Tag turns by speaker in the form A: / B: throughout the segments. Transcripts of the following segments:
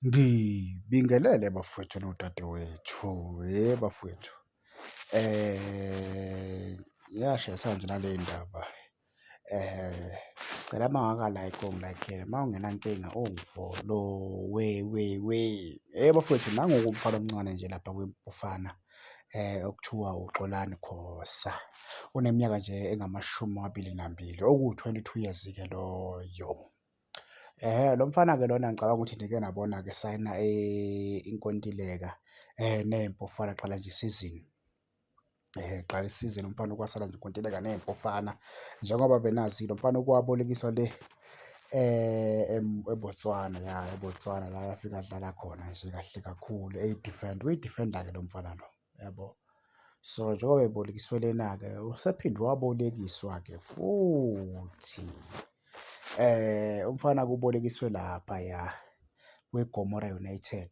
A: Ngibingelele bafowethu nodadewethu, bafowethu. Ngiyashayisana nje nale ndaba. Cela mawungaka-like ongilayikhele, mawungenankinga ungifolo bafowethu, nangu-ke umfana omncane nje lapha kweMpufana, okuthiwa uXolani Khosa. Uneminyaka nje engama22, oku-22 years-ke loyo. Lo mfana-ke lona ngicabanga ukuthi nike nabona-ke esayina inkontileka ney'mpufana qala nje isizini. Qala isizini umfana ukwasayina nje inkontileka ney'mpufana. Njengoba benazi lo mfana ukwabolekiswa le eBotswana, eBotswana la afika adlala khona nje kahle kakhulu eyi-defender. Uyi-defender-ke lo mfana lo, yabo. So njengoba ebolekiswe lena-ke usephinde wabolekiswa-ke futhi. Umfana kubolekiswe laphaya kweGomora United.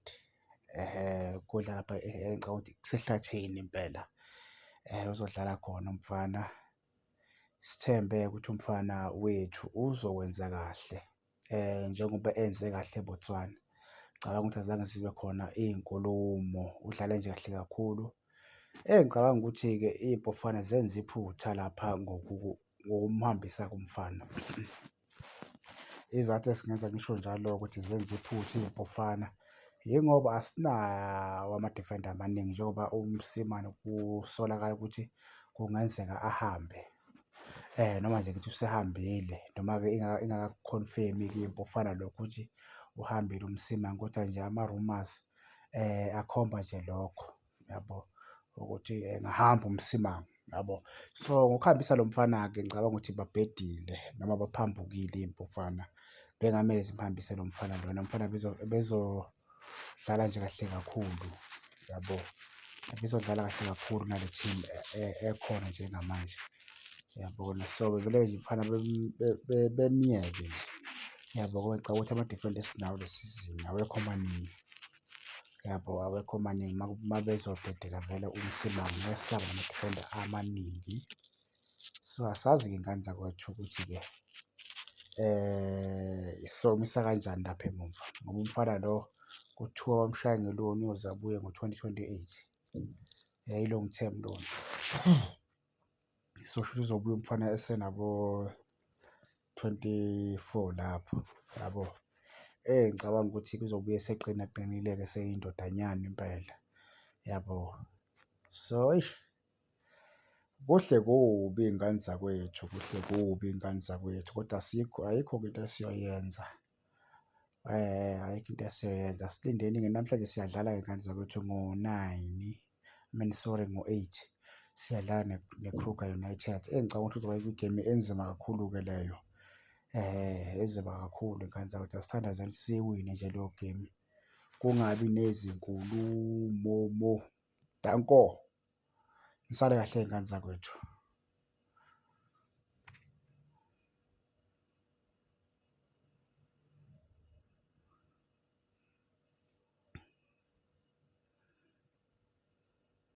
A: Kudlala lapha ngicabanga ukuthi kusehlathini impela. Uzodlala khona umfana. Sithembe ukuthi umfana wethu uzokwenza kahle. Njengoba enze kahle eBotswana. Ngicabanga ukuthi azange zibe khona iy'nkulumo, udlale nje kahle kakhulu. Ngicabanga ukuthi-ke iy'mpufana zenza iphutha lapha ngokumhambisa kumfana. Izathu esingenza ngisho njalo ukuthi zenze iphutha iy'mpufana, yingoba asinawo ama-defender amaningi njengoba uMsimane kusolakala ukuthi kungenzeka ahambe. Noma nje ngithi usehambile, noma-ke ingaka-confirm-i-ke iy'mpufana lokho ukuthi uhambile uMsimane, kodwa nje ama-rumours akhomba nje lokho, yabo, ukuthi engahamba uMsimane, yabo. So ngokuhambisa lo mfana-ke ngicabanga ukuthi babhedile noma baphambukile iy'mpufana. Bekungamele zimuhambise lo mfana lona. Umfana bezodlala nje kahle kakhulu, yabo. Bezodlala kahle kakhulu nale team ekhona njengamanje, yabona. So bevele nje umfana bemyeke nje, yabo, ngoba ngicabanga ukuthi ama-defender esinawo le sizini awekho maningi, yabo, awekho maningi. Uma bezodedela vele uMsimane ngeke sisaba nama-defender amaningi. So asazi-ke iy'ngane zakwethu ukuthi-ke siyomisa kanjani lapha emuva, ngoba umfana lo kuthiwa bamshaya ngeloni uyoze abuye ngo-2028. I-long term loan. So shuthi uzobuya umfana esenabo-24 lapho, yabo. Ngicabanga ukuthi kuzobuye eseqinile-ke eseyindodanyana impela, yabo. So eish, kuhle kubi iy'ngane zakwethu, kuhle kubi iy'ngane zakwethu, kodwa ayikho-ke into esiyoyenza. Ayikho into esiyoyenza. Silindeni-ke namhlanje siyadlala iy'ngane zakwethu ngo-8 siyadlala neKruger United. Ngicabanga ukuthi kuzoba igemu enzima kakhulu-ke leyo. Enzima kakhulu iy'ngane zakwethu. Asithandazeni siyiwine nje leyo gemu, kungabi nezinkulumo. Danko, nisale kahle iy'ngane zakwethu.